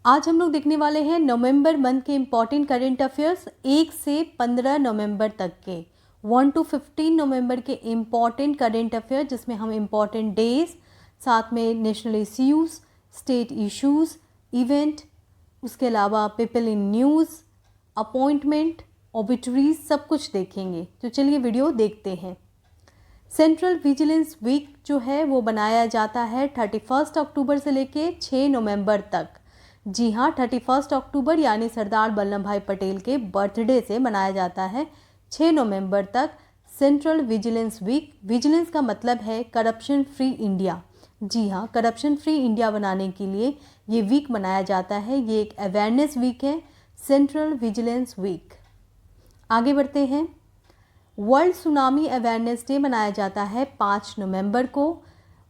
आज हम लोग देखने वाले हैं नवंबर मंथ के इम्पॉर्टेंट करेंट अफेयर्स 1 से 15 नवंबर तक के 1 to 15 नवंबर के इम्पॉर्टेंट करेंट अफेयर, जिसमें हम इम्पॉर्टेंट डेज, साथ में national issues, state issues, event, उसके अलावा people in news, appointment, obituaries, सब कुछ देखेंगे। तो चलिए वीडियो देखते हैं। सेंट्रल विजिलेंस वीक जो है वो बनाया जाता है 31 अक्टूबर से लेके 6 नवंबर तक। जी हाँ, 31 अक्टूबर यानी सरदार वल्लभ भाई पटेल के बर्थडे से मनाया जाता है 6 नवंबर तक सेंट्रल विजिलेंस वीक। विजिलेंस का मतलब है करप्शन फ्री इंडिया। जी हाँ, करप्शन फ्री इंडिया बनाने के लिए ये वीक मनाया जाता है। ये एक अवेयरनेस वीक है, सेंट्रल विजिलेंस वीक। आगे बढ़ते हैं। वर्ल्ड सुनामी अवेयरनेस डे मनाया जाता है 5 नवंबर को।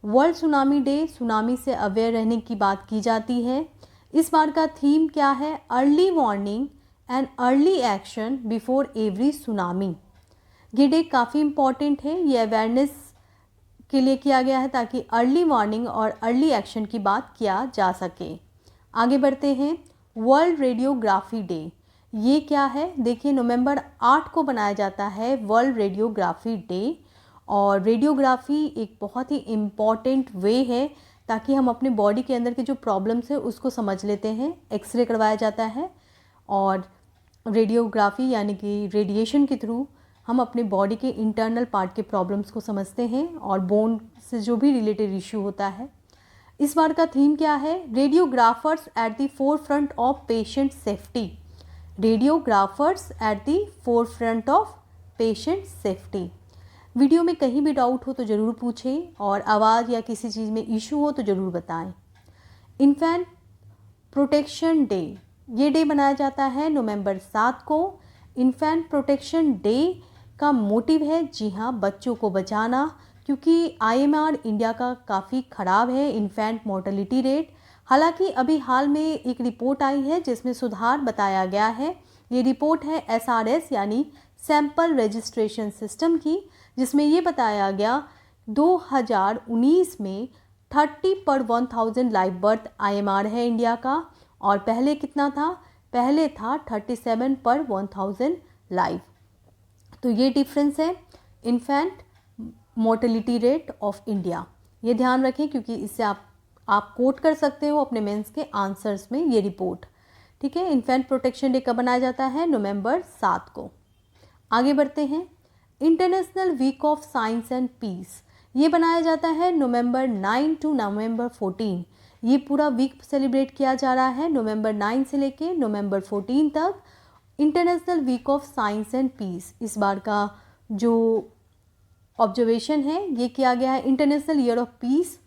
वर्ल्ड सुनामी डे, सुनामी से अवेयर रहने की बात की जाती है। इस बार का थीम क्या है? Early warning and early action before every tsunami. ये डे काफ़ी इम्पॉर्टेंट है। ये अवेयरनेस के लिए किया गया है ताकि अर्ली वार्निंग और अर्ली एक्शन की बात किया जा सके। आगे बढ़ते हैं। वर्ल्ड रेडियोग्राफी डे, ये क्या है? देखिए, नवंबर 8 को बनाया जाता है वर्ल्ड रेडियोग्राफी डे। और रेडियोग्राफी एक बहुत ही इम्पॉर्टेंट वे है ताकि हम अपने बॉडी के अंदर के जो प्रॉब्लम्स है उसको समझ लेते हैं। एक्सरे करवाया जाता है और रेडियोग्राफी यानी कि रेडिएशन के थ्रू हम अपने बॉडी के इंटरनल पार्ट के प्रॉब्लम्स को समझते हैं और बोन से जो भी रिलेटेड इश्यू होता है। इस बार का थीम क्या है? Radiographers at the forefront of patient safety. Radiographers at the forefront of patient safety. Video में कहीं भी डाउट हो तो ज़रूर पूछें और आवाज़ या किसी चीज़ में इशू हो तो ज़रूर बताएं। इन्फेंट प्रोटेक्शन डे, ये डे मनाया जाता है नवंबर 7 को। इन्फेंट प्रोटेक्शन डे का मोटिव है, जी हाँ, बच्चों को बचाना, क्योंकि IMR इंडिया का काफ़ी ख़राब है इन्फेंट मोर्टेलिटी रेट। हालांकि अभी हाल में एक रिपोर्ट आई है जिसमें सुधार बताया गया है। ये रिपोर्ट है SRS यानी सैंपल रजिस्ट्रेशन सिस्टम की, जिसमें ये बताया गया 2019 में 30 पर 1000 लाइव बर्थ IMR है इंडिया का। और पहले कितना था? पहले था 37 पर 1000 लाइव। तो ये डिफरेंस है infant mortality rate of India. ये ध्यान रखें क्योंकि इससे आप कोट कर सकते हो अपने मेंस के आंसर्स में ये रिपोर्ट। ठीक है। इन्फेंट प्रोटेक्शन डे कब मनाया जाता है? नवंबर 7 को। आगे बढ़ते हैं। International week of science and peace, ये बनाया जाता है नवंबर 9 टू नवंबर 14। ये पूरा वीक सेलिब्रेट किया जा रहा है नवंबर 9 से लेके नवंबर 14 तक। International week of science and peace, इस बार का जो ऑब्जर्वेशन है ये किया गया है इंटरनेशनल ईयर ऑफ पीस।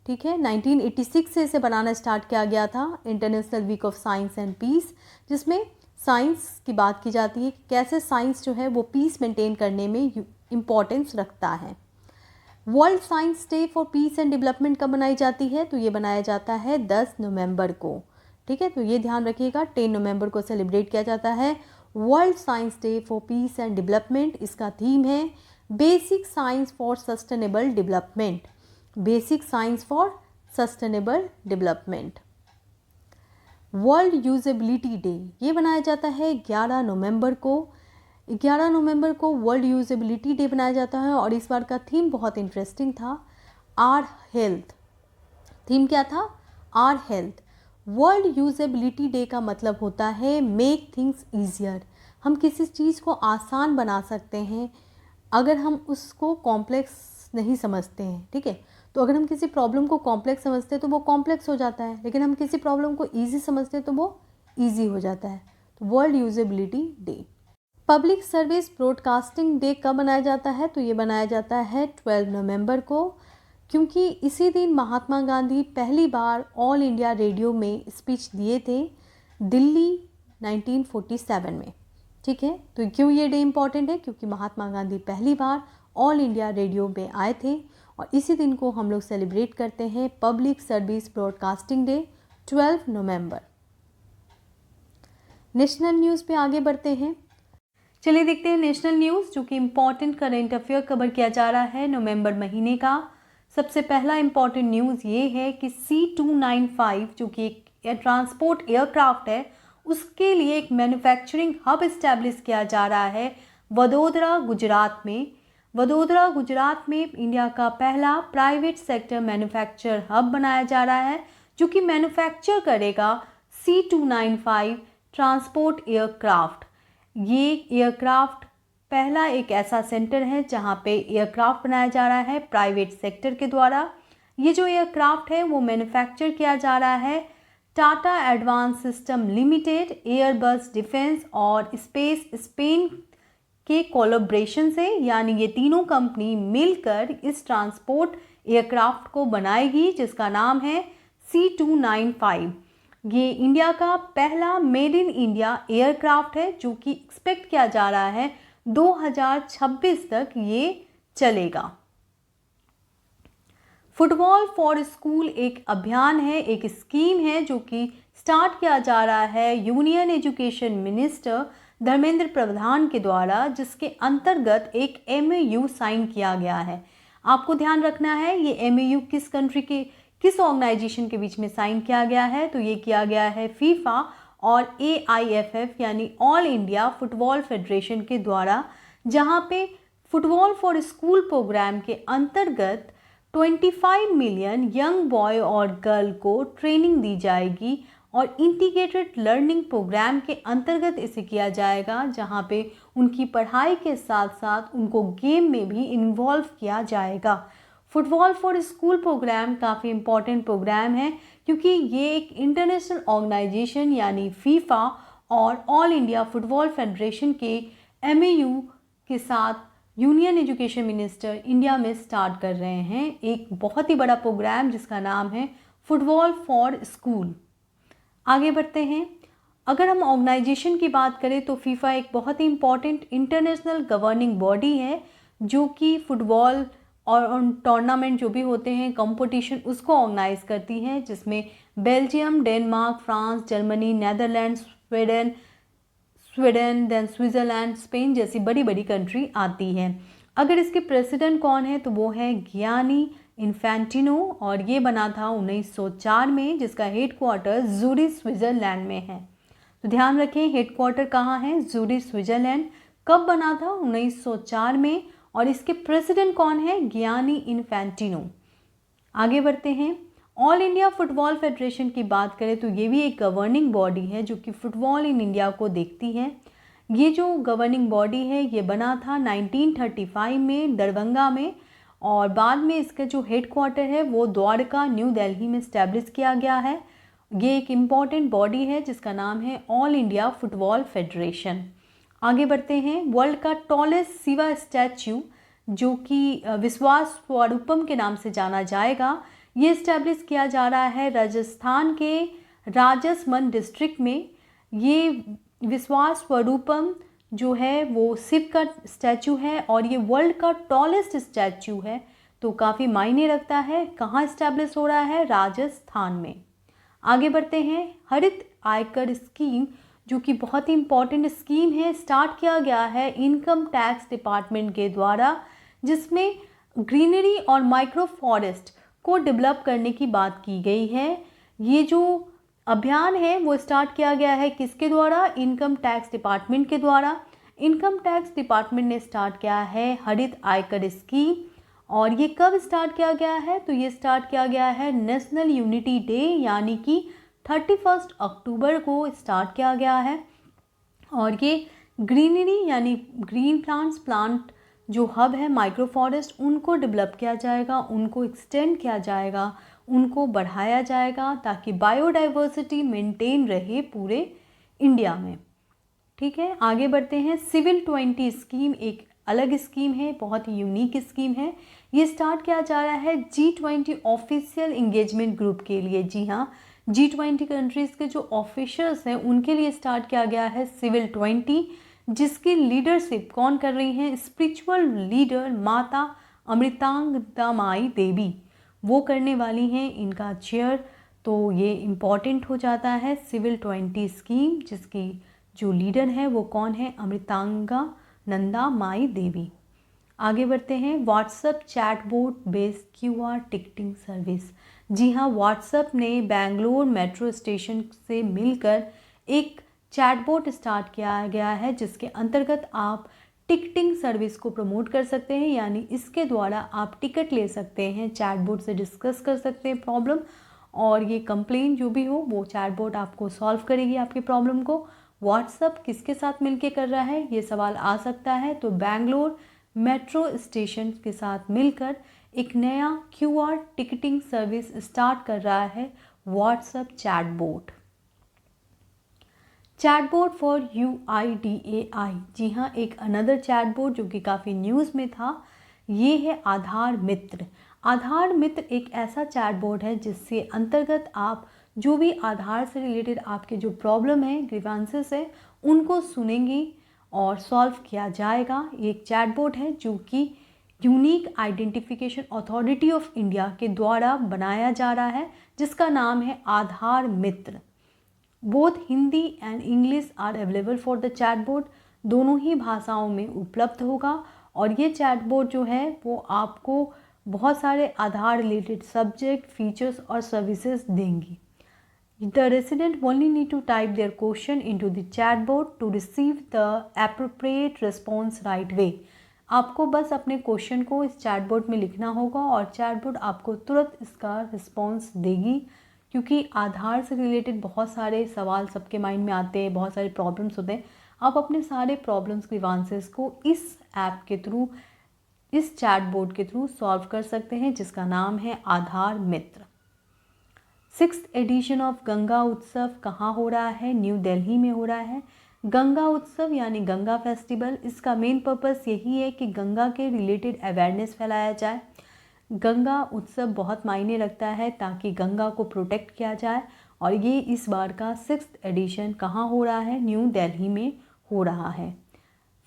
ठीक है, 1986 से इसे बनाना स्टार्ट किया गया था international week of science and peace, जिसमें साइंस की बात की जाती है कि कैसे साइंस जो है वो पीस मेंटेन करने में इम्पॉर्टेंस रखता है। World science day for piece and development कब मनाई जाती है? तो ये बनाया जाता है 10 नवंबर को। ठीक है, तो ये ध्यान रखिएगा, 10 नवंबर को सेलिब्रेट किया जाता है world science day for piece and development. इसका थीम है basic science for sustainable development. Basic science for sustainable development. World usability day, ये बनाया जाता है 11 नवंबर को। 11 नवंबर को वर्ल्ड यूजेबिलिटी डे बनाया जाता है और इस बार का थीम बहुत इंटरेस्टिंग था, आर हेल्थ। थीम क्या था? Our health. World usability day का मतलब होता है मेक थिंग्स ईजियर। हम किसी चीज़ को आसान बना सकते हैं अगर हम उसको कॉम्प्लेक्स नहीं समझते हैं। ठीक है, तो अगर हम किसी प्रॉब्लम को कॉम्प्लेक्स समझते हैं तो वो कॉम्प्लेक्स हो जाता है, लेकिन हम किसी प्रॉब्लम को ईजी समझते हैं तो वो ईजी हो जाता है। तो world usability day. Public service broadcasting day कब मनाया जाता है? तो ये बनाया जाता है 12 नवंबर को, क्योंकि इसी दिन महात्मा गांधी पहली बार ऑल इंडिया रेडियो में स्पीच दिए थे दिल्ली 1947 में। ठीक है, तो क्यों ये डे इम्पॉर्टेंट है? क्योंकि महात्मा गांधी पहली बार ऑल इंडिया रेडियो में आए थे और इसी दिन को हम लोग सेलिब्रेट करते हैं पब्लिक सर्विस ब्रॉडकास्टिंग डे 12 नवंबर। नेशनल न्यूज़ पे आगे बढ़ते हैं। चलिए देखते हैं नेशनल न्यूज़, जो कि इम्पॉर्टेंट करेंट अफेयर कवर किया जा रहा है नवंबर महीने का। सबसे पहला इम्पॉर्टेंट न्यूज़ ये है कि C295 जो कि एक ट्रांसपोर्ट एयरक्राफ्ट है उसके लिए एक मैन्युफैक्चरिंग हब इस्टेब्लिश किया जा रहा है वडोदरा गुजरात में। वडोदरा गुजरात में इंडिया का पहला प्राइवेट सेक्टर मैन्युफैक्चर हब बनाया जा रहा है जो कि मैन्युफैक्चर करेगा C295 ट्रांसपोर्ट एयरक्राफ्ट। ये एयरक्राफ्ट पहला एक ऐसा सेंटर है जहां पे एयरक्राफ्ट बनाया जा रहा है प्राइवेट सेक्टर के द्वारा। ये जो एयरक्राफ्ट है वो मैन्युफैक्चर किया जा रहा है Tata advance system limited, Airbus defence और स्पेस स्पेन के कोलैबोरेशन से, यानी ये तीनों कंपनी मिलकर इस ट्रांसपोर्ट एयरक्राफ्ट को बनाएगी जिसका नाम है C295। ये इंडिया का पहला मेड इन इंडिया एयरक्राफ्ट है जो कि एक्सपेक्ट किया जा रहा है 2026 तक ये चलेगा। फुटबॉल फॉर स्कूल एक अभियान है, एक स्कीम है जो कि स्टार्ट किया जा रहा है union education minister Dharmendra Pradhan के द्वारा, जिसके अंतर्गत एक MOU साइन किया गया है। आपको ध्यान रखना है ये MOU किस कंट्री के किस ऑर्गेनाइजेशन के बीच में साइन किया गया है, तो ये किया गया है फीफा और AIFF यानी ऑल इंडिया फुटबॉल फेडरेशन के द्वारा, जहां पे फुटबॉल फॉर स्कूल प्रोग्राम के अंतर्गत 25 मिलियन यंग बॉय और गर्ल को ट्रेनिंग दी जाएगी और इंटीग्रेटेड लर्निंग प्रोग्राम के अंतर्गत इसे किया जाएगा, जहां पे उनकी पढ़ाई के साथ साथ उनको गेम में भी इन्वॉल्व किया जाएगा। फुटबॉल फॉर स्कूल प्रोग्राम काफ़ी इम्पॉर्टेंट प्रोग्राम है क्योंकि ये एक इंटरनेशनल ऑर्गेनाइजेशन यानी फीफा और ऑल इंडिया फुटबॉल फेडरेशन के MOU के साथ यूनियन एजुकेशन मिनिस्टर इंडिया में स्टार्ट कर रहे हैं एक बहुत ही बड़ा प्रोग्राम जिसका नाम है फुटबॉल फॉर स्कूल। आगे बढ़ते हैं। अगर हम ऑर्गेनाइजेशन की बात करें तो फीफा एक बहुत ही इम्पॉर्टेंट इंटरनेशनल गवर्निंग बॉडी है जो कि फुटबॉल और टूर्नामेंट जो भी होते हैं कंपटीशन उसको ऑर्गेनाइज करती है, जिसमें Belgium, Denmark, France, Germany, Netherlands, Sweden, then Switzerland, Spain जैसी बड़ी बड़ी कंट्री आती हैं। अगर इसके प्रेसिडेंट कौन है तो वो है गियानी इन्फेंटिनो और ये बना था 1904 में, जिसका हेडक्वार्टर ज़ूरिच स्विट्ज़रलैंड में है। तो ध्यान रखें हेडक्वार्टर कहाँ है, ज़ूरिच स्विट्ज़रलैंड। कब बना था, 1904 में, और इसके प्रेसिडेंट कौन है, गियानी इन्फेंटिनो। आगे बढ़ते हैं। ऑल इंडिया फुटबॉल फेडरेशन की बात करें तो ये भी एक गवर्निंग बॉडी है जो कि फुटबॉल इन इंडिया को देखती है। ये जो गवर्निंग बॉडी है ये बना था 1935 में दरभंगा में, और बाद में इसका जो हेडक्वार्टर है वो द्वारका न्यू दिल्ली में इस्टेब्लिश किया गया है। ये एक इम्पॉर्टेंट बॉडी है जिसका नाम है ऑल इंडिया फुटबॉल फेडरेशन। आगे बढ़ते हैं। वर्ल्ड का टॉलेस्ट शिवा स्टैच्यू जो कि विश्वास स्वरूपम के नाम से जाना जाएगा, ये इस्टेब्लिश किया जा रहा है राजस्थान के राजसमंद डिस्ट्रिक्ट में। ये विश्वास स्वरूपम जो है वो शिव का स्टैचू है और ये वर्ल्ड का टॉलेस्ट स्टैचू है, तो काफ़ी मायने रखता है। कहाँ इस्टेब्लिश हो रहा है, राजस्थान में। आगे बढ़ते हैं। हरित आयकर स्कीम जो कि बहुत ही इम्पॉर्टेंट स्कीम है, स्टार्ट किया गया है इनकम टैक्स डिपार्टमेंट के द्वारा, जिसमें ग्रीनरी और माइक्रो फॉरेस्ट को डेवलप करने की बात की गई है। ये जो अभियान है वो स्टार्ट किया गया है किसके द्वारा, इनकम टैक्स डिपार्टमेंट के द्वारा। इनकम टैक्स डिपार्टमेंट ने स्टार्ट किया है हरित आयकर स्कीम, और ये कब स्टार्ट किया गया है, तो ये स्टार्ट किया गया है नेशनल यूनिटी डे यानी कि 31 अक्टूबर को स्टार्ट किया गया है। और ये ग्रीनरी यानी ग्रीन प्लांट जो हब है माइक्रो फॉरेस्ट, उनको डेवलप किया जाएगा, उनको एक्सटेंड किया जाएगा, उनको बढ़ाया जाएगा ताकि बायोडाइवर्सिटी मेंटेन रहे पूरे इंडिया में। ठीक है, आगे बढ़ते हैं। सिविल 20 स्कीम एक अलग स्कीम है, बहुत ही यूनिक स्कीम है। ये स्टार्ट किया जा रहा है G20 ऑफिशियल इंगेजमेंट ग्रुप के लिए। जी हाँ, G20 कंट्रीज़ के जो ऑफिशियल्स हैं उनके लिए स्टार्ट किया गया है सिविल 20, जिसकी लीडरशिप कौन कर रही हैं, स्पिरिचुअल लीडर माता अमृतांगदामाई देवी, वो करने वाली हैं इनका चेयर। तो ये इम्पॉर्टेंट हो जाता है सिविल 20 स्कीम, जिसकी जो लीडर है वो कौन है, अमृतांगनंदा माई देवी। आगे बढ़ते हैं। WhatsApp chatbot based QR ticketing service. जी हाँ, व्हाट्सएप ने बेंगलोर मेट्रो स्टेशन से मिलकर एक चैटबॉट स्टार्ट किया गया है, जिसके अंतर्गत आप टिकटिंग सर्विस को प्रमोट कर सकते हैं। यानी इसके द्वारा आप टिकट ले सकते हैं, चैटबॉट से डिस्कस कर सकते हैं प्रॉब्लम, और ये कंप्लेन जो भी हो वो चैटबॉट आपको सॉल्व करेगी आपकी प्रॉब्लम को। व्हाट्सएप किसके साथ मिलके कर रहा है, ये सवाल आ सकता है। तो बेंगलोर मेट्रो स्टेशन के साथ मिलकर एक नया क्यूआर टिकटिंग सर्विस स्टार्ट कर रहा है WhatsApp chatbot. Chatbot for UIDAI, जी हाँ, एक अनदर चैटबॉट जो कि काफ़ी न्यूज़ में था, ये है आधार मित्र। आधार मित्र एक ऐसा चैटबॉट है जिससे अंतर्गत आप जो भी आधार से रिलेटेड आपके जो प्रॉब्लम है, ग्रीवांसेस है, उनको सुनेंगी और सॉल्व किया जाएगा। ये एक चैटबॉट है जो कि unique identification authority of India के द्वारा बनाया जा रहा है, जिसका नाम है Aadhaar Mitra. Both Hindi and English are available for the chatbot, दोनों ही भाषाओं में उपलब्ध होगा। और ये चैटबॉट जो है वो आपको बहुत सारे आधार रिलेटेड सब्जेक्ट, फीचर्स और सर्विसेज देंगी। The resident only need to type their question into the chatbot to receive the appropriate response right way. आपको बस अपने क्वेश्चन को इस चैटबॉट में लिखना होगा और चैटबॉट आपको तुरंत इसका रिस्पॉन्स देगी, क्योंकि आधार से रिलेटेड बहुत सारे सवाल सबके माइंड में आते हैं, बहुत सारे प्रॉब्लम्स होते हैं। आप अपने सारे प्रॉब्लम्स, ग्रीवांसेस को इस ऐप के थ्रू, इस चैटबॉट के थ्रू सॉल्व कर सकते हैं, जिसका नाम है आधार मित्र। 6th एडिशन ऑफ गंगा उत्सव कहाँ हो रहा है? न्यू दिल्ली में हो रहा है। गंगा उत्सव यानी गंगा फेस्टिवल, इसका मेन पर्पस यही है कि गंगा के रिलेटेड अवेयरनेस फैलाया जाए। गंगा उत्सव बहुत मायने रखता है ताकि गंगा को प्रोटेक्ट किया जाए, और ये इस बार का 6th एडिशन कहाँ हो रहा है? न्यू दिल्ली में हो रहा है।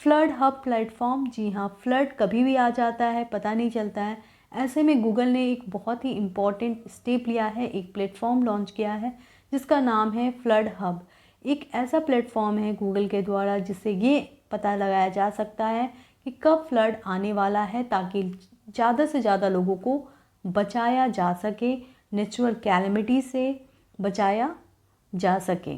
फ्लड हब प्लेटफॉर्म, जी हाँ, फ्लड कभी भी आ जाता है, पता नहीं चलता है। ऐसे में गूगल ने एक बहुत ही इम्पॉर्टेंट स्टेप लिया है, एक प्लेटफॉर्म लॉन्च किया है जिसका नाम है फ्लड हब। एक ऐसा प्लेटफॉर्म है गूगल के द्वारा जिससे ये पता लगाया जा सकता है कि कब फ्लड आने वाला है, ताकि ज़्यादा से ज़्यादा लोगों को बचाया जा सके, नेचुरल कैलेमिटी से बचाया जा सके।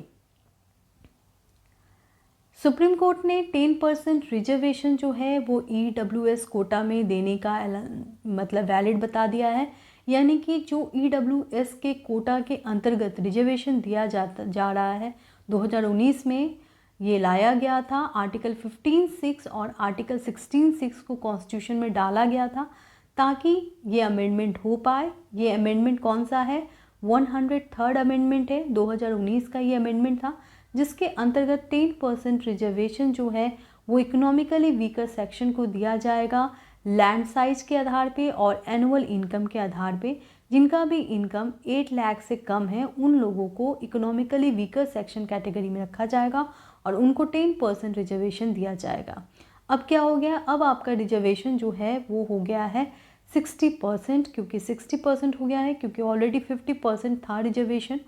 सुप्रीम कोर्ट ने 10% रिजर्वेशन जो है वो EWS कोटा में देने का मतलब वैलिड बता दिया है। यानी कि जो EWS के कोटा के अंतर्गत रिजर्वेशन दिया जा रहा है, 2019 में ये लाया गया था। आर्टिकल 15(6) और आर्टिकल 16(6) को कॉन्स्टिट्यूशन में डाला गया था ताकि ये अमेंडमेंट हो पाए। ये अमेंडमेंट कौन सा है? 103rd अमेंडमेंट है, 2019 का ये अमेंडमेंट था, जिसके अंतर्गत 10% रिजर्वेशन जो है वो इकोनॉमिकली वीकर सेक्शन को दिया जाएगा, लैंड साइज के आधार पे और एनुअल इनकम के आधार पे। जिनका भी इनकम 8 लाख से कम है उन लोगों को इकोनॉमिकली वीकर सेक्शन कैटेगरी में रखा जाएगा और उनको 10% रिजर्वेशन दिया जाएगा। अब क्या हो गया? अब आपका रिजर्वेशन जो है वो हो गया है 60%, क्योंकि 60% हो गया है क्योंकि ऑलरेडी 50% था रिजर्वेशन,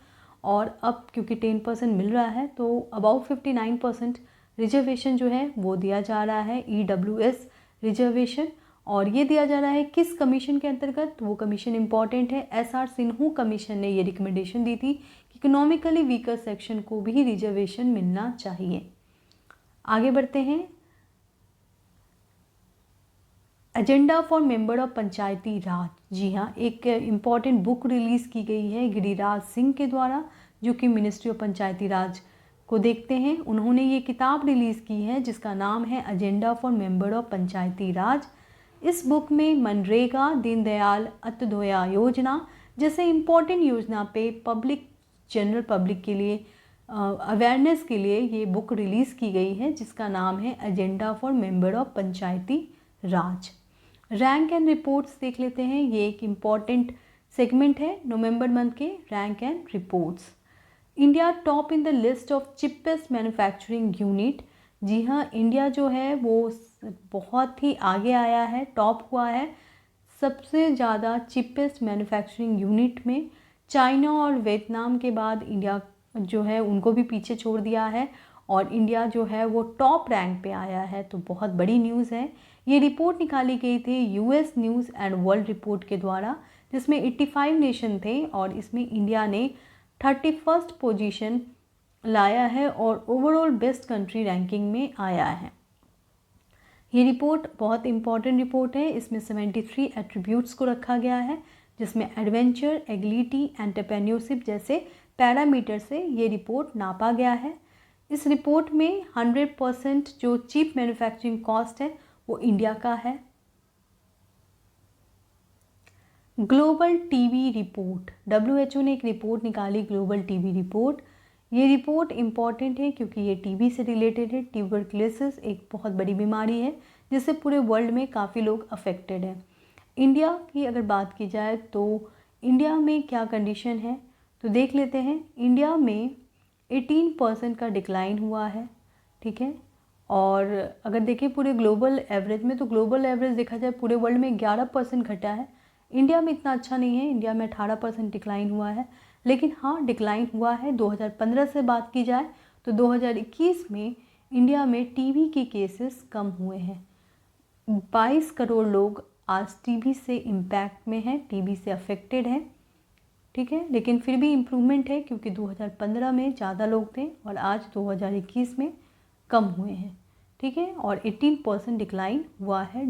और अब क्योंकि 10% मिल रहा है तो अबाउट 59% रिजर्वेशन जो है वो दिया जा रहा है, EWS रिजर्वेशन। और ये दिया जा रहा है किस कमीशन के अंतर्गत? वो कमीशन इंपॉर्टेंट है, SR सिन्हू कमीशन ने ये रिकमेंडेशन दी थी कि इकोनॉमिकली वीकर सेक्शन को भी रिजर्वेशन मिलना चाहिए। आगे बढ़ते हैं। Agenda for member of Panchayati राज, जी हाँ, एक इम्पॉर्टेंट बुक रिलीज़ की गई है गिरिराज सिंह के द्वारा, जो कि मिनिस्ट्री ऑफ पंचायती राज को देखते हैं। उन्होंने ये किताब रिलीज़ की है जिसका नाम है agenda for member of Panchayati राज। इस बुक में मनरेगा, दीनदयाल अंत्योदया योजना जैसे इम्पॉर्टेंट योजना पे जनरल पब्लिक के लिए अवेयरनेस के लिए ये बुक रिलीज़ की गई है जिसका नाम है agenda for member of Panchayati Raj. Rank and reports देख लेते हैं। ये एक इम्पॉर्टेंट सेगमेंट है नवंबर मंथ के rank and reports. India top in the list of cheapest manufacturing unit, जी हाँ, इंडिया जो है वो बहुत ही आगे आया है, टॉप हुआ है सबसे ज़्यादा चिपेस्ट मैन्युफैक्चरिंग यूनिट में। चाइना और वियतनाम के बाद इंडिया जो है उनको भी पीछे छोड़ दिया है और इंडिया जो है वो टॉप रैंक पे आया है, तो बहुत बड़ी न्यूज़ है। ये रिपोर्ट निकाली गई थी US news and world report के द्वारा, जिसमें 85 नेशन थे और इसमें इंडिया ने 31st पोजीशन लाया है और ओवरऑल बेस्ट कंट्री रैंकिंग में आया है। ये रिपोर्ट बहुत इंपॉर्टेंट रिपोर्ट है। इसमें 73 एट्रीब्यूट्स को रखा गया है, जिसमें एडवेंचर, एग्लिटी, एंटरप्रेन्योरशिप जैसे पैरामीटर से ये रिपोर्ट नापा गया है। इस रिपोर्ट में 100% जो चीप मैन्युफैक्चरिंग कॉस्ट है वो इंडिया का है। ग्लोबल टीबी रिपोर्ट, WHO ने एक रिपोर्ट निकाली, ग्लोबल टीबी रिपोर्ट। ये रिपोर्ट इम्पॉर्टेंट है क्योंकि ये टीबी से रिलेटेड है। ट्यूबरक्लोसिस एक बहुत बड़ी बीमारी है जिससे पूरे वर्ल्ड में काफ़ी लोग अफेक्टेड हैं। इंडिया की अगर बात की जाए तो इंडिया में क्या कंडीशन है तो देख लेते हैं। इंडिया में 18% का डिक्लाइन हुआ है, ठीक है। और अगर देखें पूरे ग्लोबल एवरेज में तो ग्लोबल एवरेज देखा जाए पूरे वर्ल्ड में 11% घटा है। इंडिया में इतना अच्छा नहीं है, इंडिया में 18% डिक्लाइन हुआ है। लेकिन हाँ, डिक्लाइन हुआ है। 2015 से बात की जाए तो 2021 में इंडिया में टीबी के केसेस कम हुए हैं। 22 करोड़ लोग आज टीबी से इम्पैक्ट में हैं, टीबी से अफेक्टेड हैं, ठीक है। लेकिन फिर भी इम्प्रूवमेंट है क्योंकि 2015 में ज़्यादा लोग थे और आज 2021 में कम हुए हैं, ठीक है। और 18% डिक्लाइन हुआ है।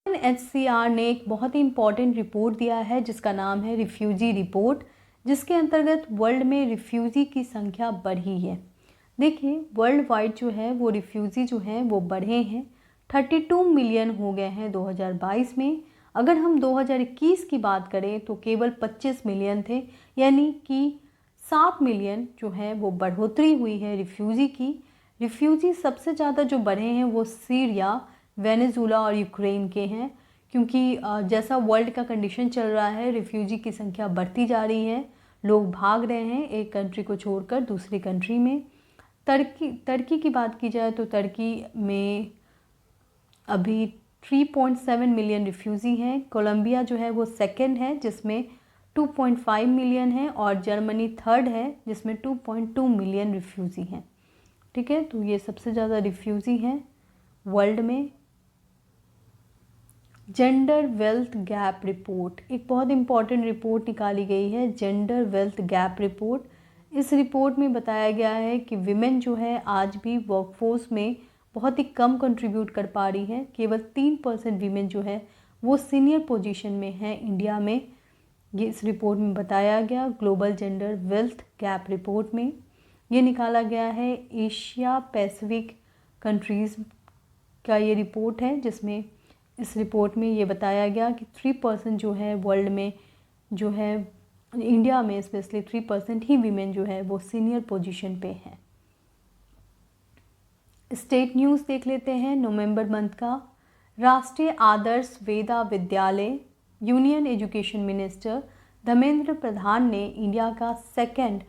UNHCR ने एक बहुत ही इम्पॉर्टेंट रिपोर्ट दिया है जिसका नाम है रिफ्यूजी रिपोर्ट, जिसके अंतर्गत वर्ल्ड में रिफ्यूजी की संख्या बढ़ी है। देखिए वर्ल्ड वाइड जो है वो रिफ्यूजी जो हैं वो बढ़े हैं, 32 मिलियन हो गए हैं 2022 में। अगर हम 2021 की बात करें तो केवल 25 मिलियन थे, यानी कि 7 मिलियन जो है वो बढ़ोतरी हुई है रिफ्यूजी की। रिफ्यूजी सबसे ज़्यादा जो बढ़े हैं वो सीरिया, वेनेजुला और यूक्रेन के हैं, क्योंकि जैसा वर्ल्ड का कंडीशन चल रहा है रिफ्यूजी की संख्या बढ़ती जा रही है, लोग भाग रहे हैं एक कंट्री को छोड़कर दूसरी कंट्री में। तुर्की की बात की जाए तो तुर्की में अभी 3.7 मिलियन रिफ्यूज़ी हैं। कोलंबिया जो है वो सेकंड है जिसमें 2.5 मिलियन है और जर्मनी थर्ड है जिसमें 2.2 मिलियन रिफ्यूज़ी हैं, ठीक है। तो ये सबसे ज़्यादा रिफ्यूज़ी हैं वर्ल्ड में। जेंडर वेल्थ गैप रिपोर्ट, एक बहुत इंपॉर्टेंट रिपोर्ट निकाली गई है, जेंडर वेल्थ गैप रिपोर्ट। इस रिपोर्ट में बताया गया है कि विमेन जो है आज भी वर्कफोर्स में बहुत ही कम कंट्रीब्यूट कर पा रही हैं। केवल 3% वीमेन जो है वो सीनियर पोजीशन में है इंडिया में। ये इस रिपोर्ट में बताया गया, global gender wealth gap report में ये निकाला गया है। एशिया पैसिफिक कंट्रीज़ का ये रिपोर्ट है जिसमें इस रिपोर्ट में ये बताया गया कि 3% जो है वर्ल्ड में जो है इंडिया में स्पेशली 3% ही वीमेन जो है वो सीनियर पोजीशन पे है। स्टेट न्यूज़ देख लेते हैं नवंबर मंथ का। राष्ट्रीय आदर्श वेदा विद्यालय, union education minister Dharmendra Pradhan ने इंडिया का सेकंड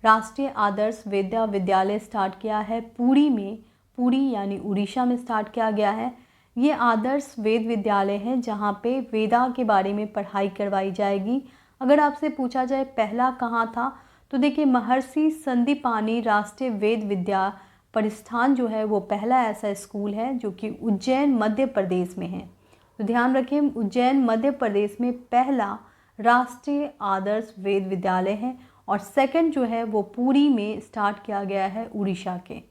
राष्ट्रीय आदर्श वेदा विद्यालय स्टार्ट किया है पुरी में। पुरी यानी उड़ीसा में स्टार्ट किया गया है। ये आदर्श वेद विद्यालय है जहाँ पे वेदा के बारे में पढ़ाई करवाई जाएगी। अगर आपसे पूछा जाए पहला कहाँ था तो देखिए महर्षि संदीपानी राष्ट्रीय वेद विद्या परिस्थान जो है वो पहला ऐसा स्कूल है जो कि उज्जैन मध्य प्रदेश में है। तो ध्यान रखें उज्जैन मध्य प्रदेश में पहला राष्ट्रीय आदर्श वेद विद्यालय है और सेकंड जो है वो पुरी में स्टार्ट किया गया है उड़ीसा के।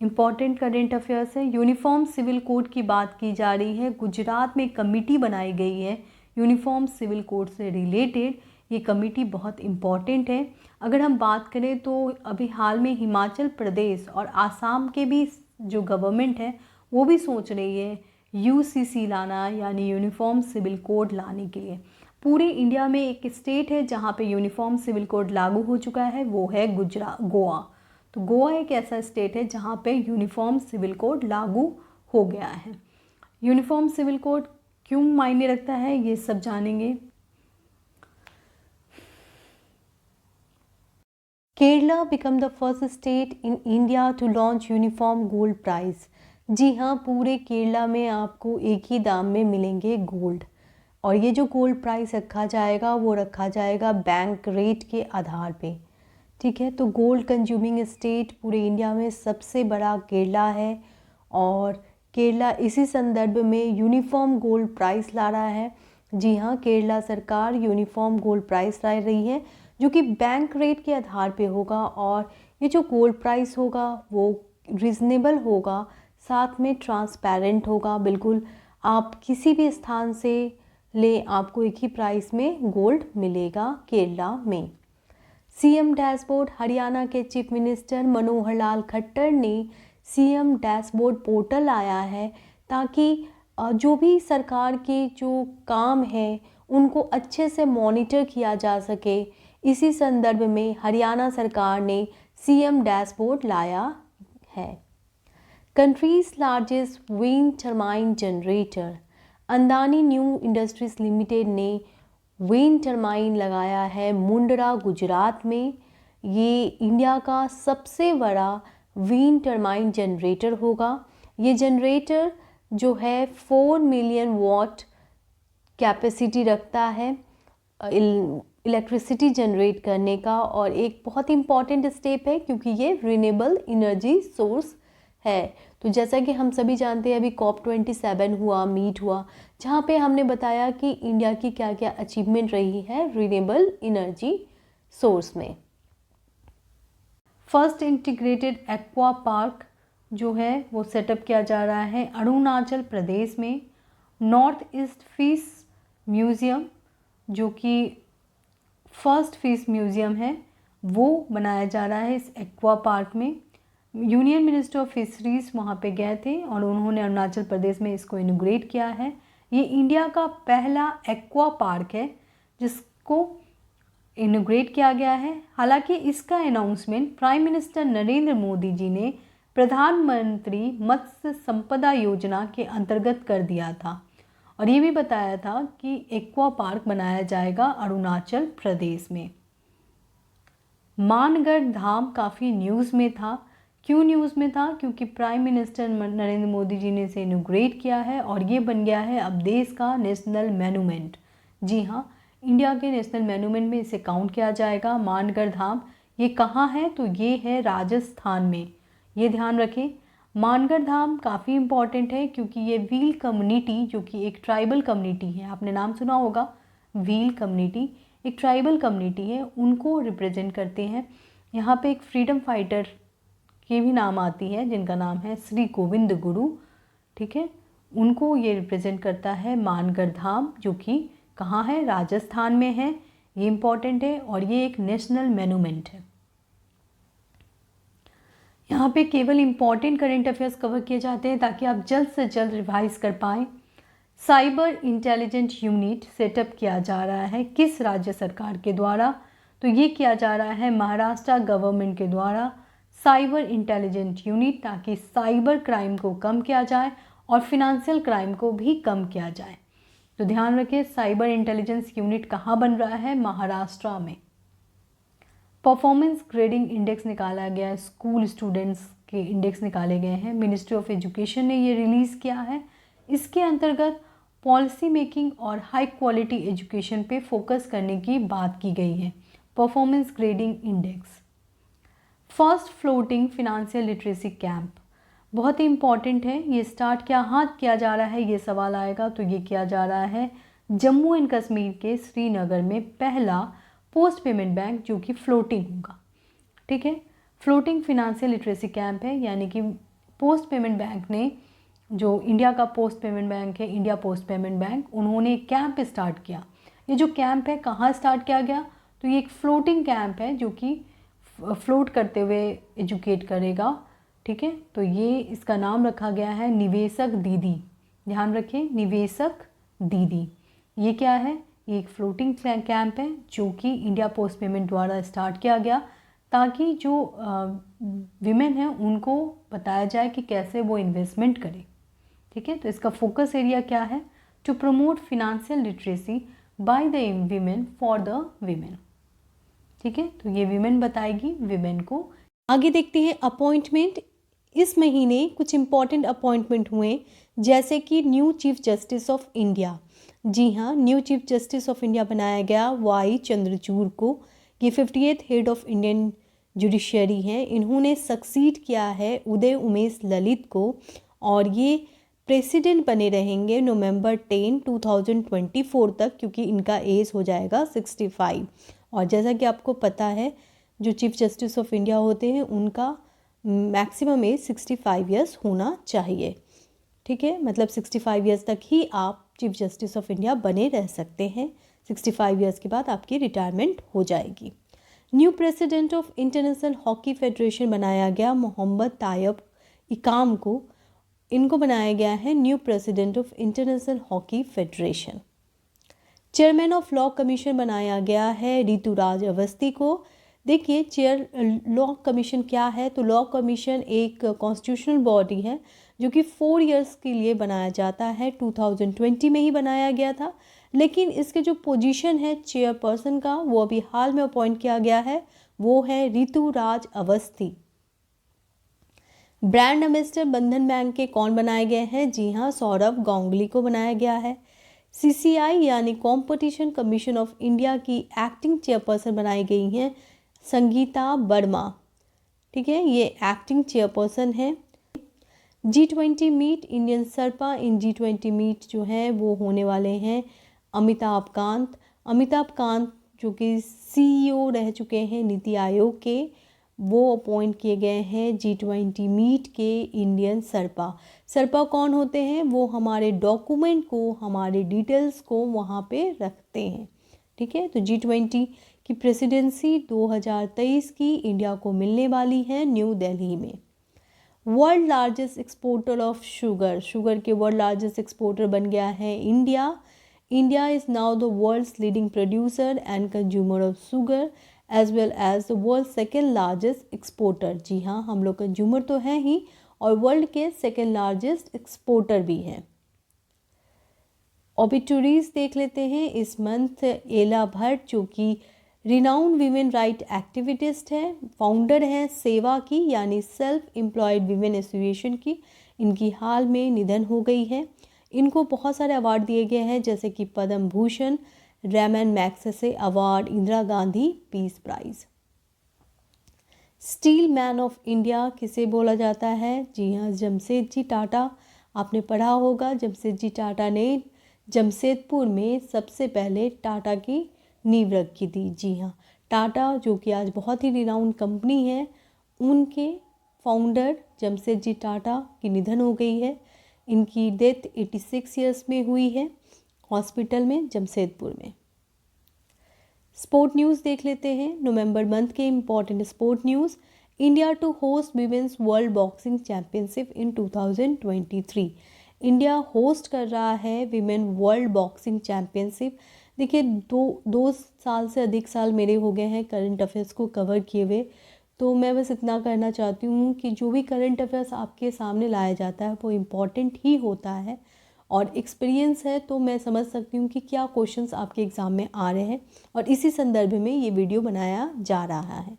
इम्पॉर्टेंट करेंट अफेयर्स है। यूनिफॉर्म सिविल कोड की बात की जा रही है। गुजरात में कमेटी बनाई गई है यूनिफॉर्म सिविल कोड से रिलेटेड। ये कमेटी बहुत इम्पॉर्टेंट है। अगर हम बात करें तो अभी हाल में हिमाचल प्रदेश और आसाम के भी जो गवर्नमेंट है वो भी सोच रही है UCC लाना यानी यूनिफॉर्म सिविल कोड लाने के लिए। पूरे इंडिया में एक स्टेट है जहाँ पे यूनिफॉर्म सिविल कोड लागू हो चुका है, वो है गोवा। तो गोवा एक ऐसा स्टेट है जहाँ पे यूनिफॉर्म सिविल कोड लागू हो गया है। यूनिफॉर्म सिविल कोड क्यों मायने रखता है ये सब जानेंगे। Kerala become the first state in India to launch uniform gold price. जी हाँ, पूरे केरला में आपको एक ही दाम में मिलेंगे गोल्ड, और ये जो गोल्ड प्राइस रखा जाएगा वो रखा जाएगा बैंक रेट के आधार पे, ठीक है। तो गोल्ड कंज्यूमिंग स्टेट पूरे इंडिया में सबसे बड़ा केरला है और केरला इसी संदर्भ में यूनिफॉर्म गोल्ड प्राइस ला रहा है जी हाँ, केरला सरकार यूनिफॉर्म गोल्ड प्राइस ला रही है जो कि बैंक रेट के आधार पे होगा, और ये जो गोल्ड प्राइस होगा वो रिजनेबल होगा, साथ में ट्रांसपेरेंट होगा। बिल्कुल आप किसी भी स्थान से ले, आपको एक ही प्राइस में गोल्ड मिलेगा केरला में। सीएम डैशबोर्ड, हरियाणा के चीफ मिनिस्टर मनोहर लाल खट्टर ने सीएम डैशबोर्ड पोर्टल लाया है ताकि जो भी सरकार के जो काम है उनको अच्छे से मॉनिटर किया जा सके। इसी संदर्भ में हरियाणा सरकार ने सीएम डैशबोर्ड लाया है। Country's largest wind turbine generator, Adani new industries limited ने विंड टर्बाइन लगाया है मुंद्रा गुजरात में। ये इंडिया का सबसे बड़ा विंड टर्बाइन जनरेटर होगा। ये जनरेटर जो है 4 मिलियन वॉट कैपेसिटी रखता है इलेक्ट्रिसिटी जनरेट करने का, और एक बहुत इंपॉर्टेंट स्टेप है क्योंकि ये रिन्यूएबल एनर्जी सोर्स है। तो जैसा कि हम सभी जानते हैं, अभी COP27 हुआ, मीट हुआ, जहाँ पे हमने बताया कि इंडिया की क्या क्या अचीवमेंट रही है रिन्यूएबल एनर्जी सोर्स में। फर्स्ट इंटीग्रेटेड एक्वा पार्क जो है वो सेटअप किया जा रहा है अरुणाचल प्रदेश में। नॉर्थ ईस्ट फिश म्यूज़ियम जो कि फर्स्ट फिश म्यूज़ियम है वो बनाया जा रहा है इस एक्वा पार्क में। यूनियन मिनिस्टर ऑफ फिशरीज़ वहाँ पे गए थे और उन्होंने अरुणाचल प्रदेश में इसको इनॉग्रेट किया है। ये इंडिया का पहला एक्वा पार्क है जिसको इनॉग्रेट किया गया है। हालांकि इसका announcement prime minister Narendra Modi ji ने प्रधानमंत्री मत्स्य संपदा योजना के अंतर्गत कर दिया था, और ये भी बताया था कि एक्वा पार्क बनाया जाएगा अरुणाचल प्रदेश में। मानगढ़ धाम काफ़ी न्यूज़ में था। क्यों न्यूज़ में था? क्योंकि प्राइम मिनिस्टर नरेंद्र मोदी जी ने इसे इनॉग्रेट किया है और ये बन गया है अब देश का नेशनल मोन्यूमेंट। जी हाँ, इंडिया के नेशनल मोन्यूमेंट में इसे काउंट किया जाएगा। मानगढ़ धाम ये कहाँ है? तो ये है राजस्थान में, ये ध्यान रखें। मानगढ़ धाम काफ़ी इम्पॉर्टेंट है क्योंकि ये व्हील कम्युनिटी जो कि एक ट्राइबल कम्युनिटी है, आपने नाम सुना होगा व्हील कम्युनिटी, एक ट्राइबल कम्युनिटी है, उनको रिप्रेजेंट करते हैं। यहाँ पे एक फ्रीडम फाइटर की भी नाम आती है जिनका नाम है श्री गोविंद गुरु, ठीक है, उनको ये रिप्रेजेंट करता है मानगढ़ धाम जो कि कहाँ है? राजस्थान में है। ये इम्पॉर्टेंट है और ये एक नेशनल मोन्यूमेंट है। यहाँ पे केवल इम्पॉर्टेंट करेंट अफेयर्स कवर किए जाते हैं ताकि आप जल्द से जल्द रिवाइज कर पाएँ। साइबर इंटेलिजेंट यूनिट सेटअप किया जा रहा है किस राज्य सरकार के द्वारा? तो ये किया जा रहा है महाराष्ट्र गवर्नमेंट के द्वारा साइबर इंटेलिजेंट यूनिट, ताकि साइबर क्राइम को कम किया जाए और फिनेंशियल क्राइम को भी कम किया जाए। तो ध्यान रखें, साइबर इंटेलिजेंस यूनिट कहाँ बन रहा है? महाराष्ट्र में। परफॉर्मेंस ग्रेडिंग इंडेक्स निकाला गया है, स्कूल स्टूडेंट्स के इंडेक्स निकाले गए हैं, मिनिस्ट्री ऑफ एजुकेशन ने ये रिलीज़ किया है। इसके अंतर्गत पॉलिसी मेकिंग और हाई क्वालिटी एजुकेशन पे फोकस करने की बात की गई है। Performance grading index. First floating financial literacy camp बहुत ही इंपॉर्टेंट है। ये स्टार्ट किया जा रहा है, ये सवाल आएगा। तो ये किया जा रहा है जम्मू एंड कश्मीर के श्रीनगर में पहला पोस्ट पेमेंट बैंक जो कि फ्लोटिंग होगा, ठीक है। फ्लोटिंग फिनेंशियल लिटरेसी कैंप है, यानी कि पोस्ट पेमेंट बैंक ने, जो इंडिया का पोस्ट पेमेंट बैंक है इंडिया पोस्ट पेमेंट बैंक, उन्होंने एक कैंप स्टार्ट किया। ये जो कैंप है कहाँ स्टार्ट किया गया? तो ये एक फ्लोटिंग कैंप है जो कि फ्लोट करते हुए एजुकेट करेगा, ठीक है। तो ये इसका नाम रखा गया है निवेशक दीदी। ध्यान रखें, निवेशक दीदी। ये क्या है? ये एक फ्लोटिंग कैंप है जो कि इंडिया पोस्ट पेमेंट द्वारा स्टार्ट किया गया ताकि जो विमेन हैं उनको बताया जाए कि कैसे वो इन्वेस्टमेंट करें, ठीक है। तो इसका फोकस एरिया क्या है? To promote financial literacy by the women for the women, ठीक है। तो ये विमेन बताएगी विमेन को। आगे देखते हैं अपॉइंटमेंट। इस महीने कुछ इम्पॉर्टेंट अपॉइंटमेंट हुए, जैसे कि new chief justice of India. जी हाँ, new chief justice of India बनाया गया वाई चंद्रचूड़ को। ये 58th head of Indian judiciary हैं। इन्होंने सक्सीड किया है उदय उमेश ललित को, और ये प्रेसिडेंट बने रहेंगे नवंबर 10, 2024 तक, क्योंकि इनका एज हो जाएगा 65। और जैसा कि आपको पता है जो चीफ जस्टिस ऑफ इंडिया होते हैं उनका मैक्सिमम एज 65 ईयर्स होना चाहिए। ठीक है, मतलब 65 ईयर्स तक ही आप चीफ जस्टिस ऑफ इंडिया बने रह सकते हैं। 65 ईयर्स के बाद आपकी रिटायरमेंट हो जाएगी। New president of international hockey federation बनाया गया मोहम्मद तायब इकाम को, इनको बनाया गया है new president of international hockey federation. Chairman of law commission बनाया गया है ऋतुराज अवस्थी को। देखिए चेयर लॉ कमीशन क्या है, तो लॉ कमीशन एक कॉन्स्टिट्यूशनल बॉडी है जो कि 4 इयर्स के लिए बनाया जाता है। 2020 में ही बनाया गया था, लेकिन इसके जो पोजीशन है चेयरपर्सन का वो अभी हाल में अपॉइंट किया गया है, वो है ऋतुराज अवस्थी। ब्रांड एम्बेसडर बंधन बैंक के कौन बनाए गए हैं? जी हाँ, सौरभ गांगुली को बनाया गया है। सीसीआई यानी कॉम्पिटिशन कमीशन ऑफ इंडिया की एक्टिंग चेयरपर्सन बनाई गई हैं संगीता वर्मा। ठीक है, ये एक्टिंग चेयरपर्सन है। G20 मीट इंडियन सरपा इन G20 मीट जो है वो होने वाले हैं अमिताभ कांत जो कि CEO रह चुके हैं नीति आयोग के, वो अपॉइंट किए गए हैं G20 मीट के इंडियन सरपा कौन होते हैं? वो हमारे डॉक्यूमेंट को, हमारे डिटेल्स को वहाँ पे रखते हैं। ठीक है, तो G20 की प्रेसिडेंसी 2023 की इंडिया को मिलने वाली है न्यू दिल्ली में। World largest exporter of sugar के वर्ल्ड लार्जेस्ट एक्सपोर्टर बन गया है India is now the world's leading producer and consumer of sugar as well as the world second largest exporter. जी हाँ, हम लोग कंज्यूमर तो हैं ही और वर्ल्ड के सेकेंड लार्जेस्ट एक्सपोर्टर भी हैं। ऑबिटुरीज देख लेते हैं इस मंथ। एला भट्ट जो कि रिनाउंड वीमेन राइट एक्टिविटिस्ट है, फाउंडर हैं सेवा की यानी सेल्फ एम्प्लॉयड वीमेन एसोसिएशन की, इनकी हाल में निधन हो गई है। इनको बहुत सारे अवार्ड दिए गए हैं जैसे कि Padma Bhushan, Ramon Magsaysay award, Indira Gandhi peace prize. Steel man of India किसे बोला जाता है? जी हाँ, जमशेदजी टाटा। आपने पढ़ा होगा जमशेदजी टाटा ने जमशेदपुर में सबसे पहले टाटा की नींव रखी थी। जी हाँ, टाटा जो कि आज बहुत ही रिनाउंड कंपनी है, उनके फाउंडर जमशेदजी टाटा की निधन हो गई है। इनकी डेथ 86 ईयर्स में हुई है हॉस्पिटल में जमशेदपुर में। स्पोर्ट न्यूज़ देख लेते हैं। नवंबर मंथ के important sport news. India to host women's world boxing championship in 2023। India host कर रहा है विमेन वर्ल्ड बॉक्सिंग चैंपियनशिप। देखिए दो साल से अधिक साल मेरे हो गए हैं करंट अफेयर्स को कवर किए हुए, तो मैं बस इतना करना चाहती हूँ कि जो भी करंट अफेयर्स आपके सामने लाया जाता है वो इम्पॉर्टेंट ही होता है और एक्सपीरियंस है तो मैं समझ सकती हूँ कि क्या क्वेश्चंस आपके एग्ज़ाम में आ रहे हैं और इसी संदर्भ में ये वीडियो बनाया जा रहा है।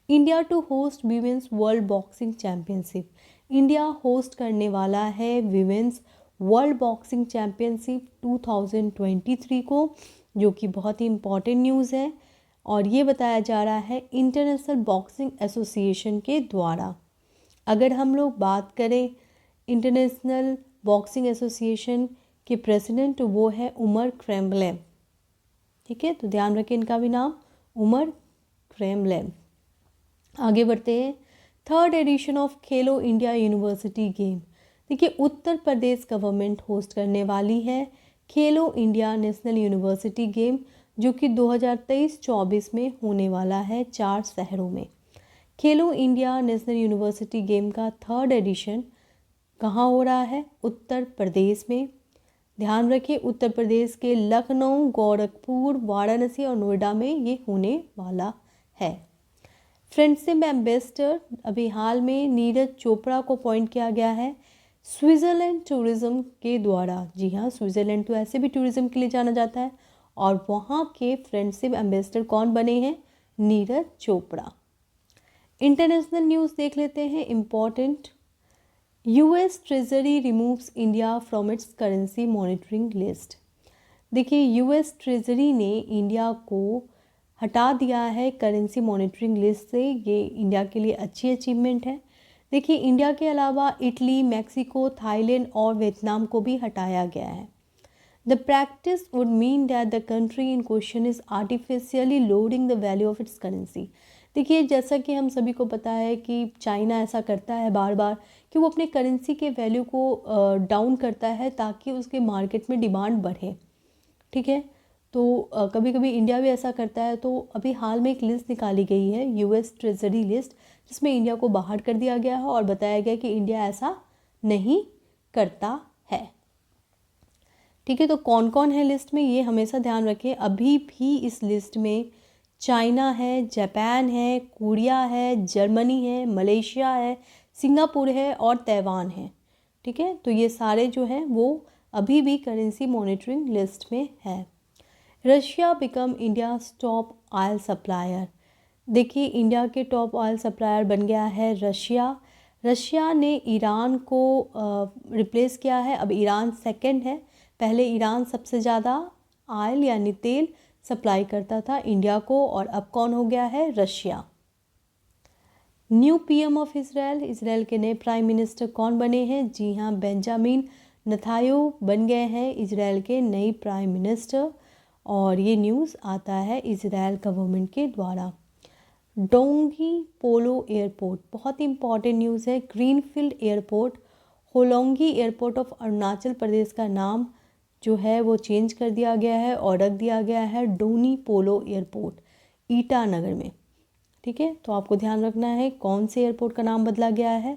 India to host women's world boxing championship. India host करने वाला है वीमेंस वर्ल्ड बॉक्सिंग चैम्पियनशिप 2023 को, जो कि बहुत ही इम्पॉर्टेंट न्यूज़ है और ये बताया जा रहा है इंटरनेशनल बॉक्सिंग एसोसिएशन के द्वारा। अगर हम लोग बात करें इंटरनेशनल बॉक्सिंग एसोसिएशन के प्रेसिडेंट, वो है उमर क्रेम्बलेन। ठीक है, तो ध्यान रखें इनका भी नाम उमर क्रेम्बलेन। आगे बढ़ते हैं। 3rd addition of Khelo India university game. देखिए उत्तर प्रदेश गवर्नमेंट होस्ट करने वाली है खेलो इंडिया नेशनल यूनिवर्सिटी गेम, जो कि 2023-24 में होने वाला है 4 शहरों में। खेलो इंडिया नेशनल यूनिवर्सिटी गेम का 3rd एडिशन कहाँ हो रहा है? उत्तर प्रदेश में। ध्यान रखिए उत्तर प्रदेश के लखनऊ, गोरखपुर, वाराणसी और नोएडा में ये होने वाला है। फ्रेंडशिप एम्बेसडर अभी हाल में नीरज चोपड़ा को अपॉइंट किया गया है स्विट्ज़रलैंड टूरिज़्म के द्वारा। जी हाँ, स्विट्ज़रलैंड तो ऐसे भी टूरिज़्म के लिए जाना जाता है और वहाँ के फ्रेंडशिप एम्बेसडर कौन बने हैं? नीरज चोपड़ा। इंटरनेशनल न्यूज़ देख लेते हैं important. US treasury removes India from its currency monitoring list. देखिए US ट्रेजरी ने इंडिया को हटा दिया है करेंसी मॉनिटरिंग लिस्ट से। ये इंडिया के लिए अच्छी अचीवमेंट है। देखिए इंडिया के अलावा इटली, मैक्सिको, थाईलैंड और वियतनाम को भी हटाया गया है। The practice would mean that the country in question is artificially loading the value of its currency. देखिए जैसा कि हम सभी को पता है कि चाइना ऐसा करता है बार बार कि वो अपने करेंसी के वैल्यू को डाउन करता है ताकि उसके मार्केट में डिमांड बढ़े। ठीक है, तो कभी कभी इंडिया भी ऐसा करता है। तो अभी हाल में एक लिस्ट निकाली गई है, यूएस ट्रेजरी लिस्ट, जिसमें इंडिया को बाहर कर दिया गया है और बताया गया कि इंडिया ऐसा नहीं करता है। ठीक है, तो कौन कौन है लिस्ट में ये हमेशा ध्यान रखें। अभी भी इस लिस्ट में चाइना है, जापान है, कोरिया है, जर्मनी है, मलेशिया है, सिंगापुर है और ताइवान है। ठीक है, तो ये सारे जो हैं वो अभी भी करेंसी मॉनिटरिंग लिस्ट में है। Russia become India top oil supplier. देखिए इंडिया के टॉप ऑयल सप्लायर बन गया है रशिया। रशिया ने ईरान को रिप्लेस किया है, अब ईरान सेकंड है। पहले ईरान सबसे ज़्यादा ऑयल यानी तेल सप्लाई करता था इंडिया को, और अब कौन हो गया है, Russia. New PM of Israel, Israel के नए प्राइम मिनिस्टर कौन बने हैं? जी हाँ, बेंजामिन नेतन्याहू बन गए हैं इसराइल के नए प्राइम मिनिस्टर, और ये न्यूज़ आता है इसराइल गवर्नमेंट के द्वारा। डोंगी पोलो एयरपोर्ट, बहुत इंपॉर्टेंट न्यूज़ है। Greenfield airport, Hollongi airport of Arunachal Pradesh का नाम जो है वो चेंज कर दिया गया है और रख दिया गया है डोनी पोलो एयरपोर्ट ईटानगर में। ठीक है, तो आपको ध्यान रखना है कौन से एयरपोर्ट का नाम बदला गया है।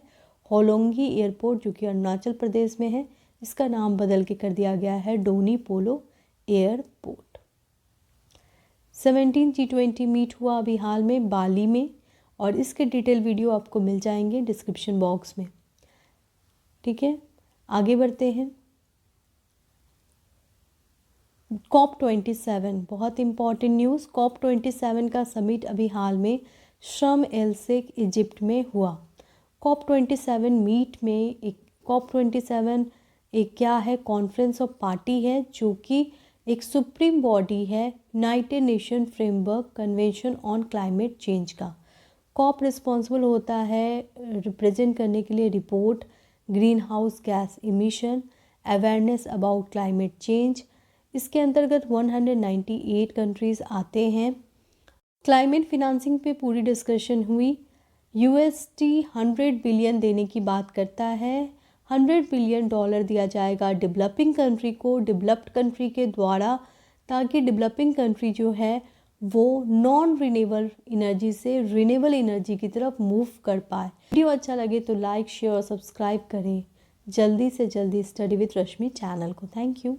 होलोंगी एयरपोर्ट जो कि अरुणाचल प्रदेश में है, इसका नाम बदल के कर दिया गया है डोनी पोलो एयरपोर्ट। 17 G20 मीट हुआ अभी हाल में बाली में, और इसके डिटेल वीडियो आपको मिल जाएंगे डिस्क्रिप्शन बॉक्स में। ठीक है, आगे बढ़ते हैं। COP27, बहुत इंपॉर्टेंट न्यूज़। COP27 का समिट अभी हाल में शर्म एल शेख इजिप्ट में हुआ। COP27 मीट में एक COP27 एक क्या है, कॉन्फ्रेंस ऑफ पार्टी है जो कि एक सुप्रीम बॉडी है United nation framework convention on climate change का। कॉप रिस्पॉन्सिबल होता है रिप्रेजेंट करने के लिए report, green house gas emission, awareness about climate change. इसके अंतर्गत 198 कंट्रीज़ आते हैं। क्लाइमेट फिनांसिंग पे पूरी डिस्कशन हुई। USD 100 बिलियन देने की बात करता है। $100 बिलियन दिया जाएगा डेवलपिंग कंट्री को, डेवलप्ड कंट्री के द्वारा, ताकि डेवलपिंग कंट्री जो है वो नॉन रिन्यूएबल एनर्जी से रिन्यूएबल एनर्जी की तरफ मूव कर पाए। वीडियो अच्छा लगे तो लाइक, शेयर और सब्सक्राइब करें। जल्दी से जल्दी स्टडी विद रश्मि चैनल को। Thank you.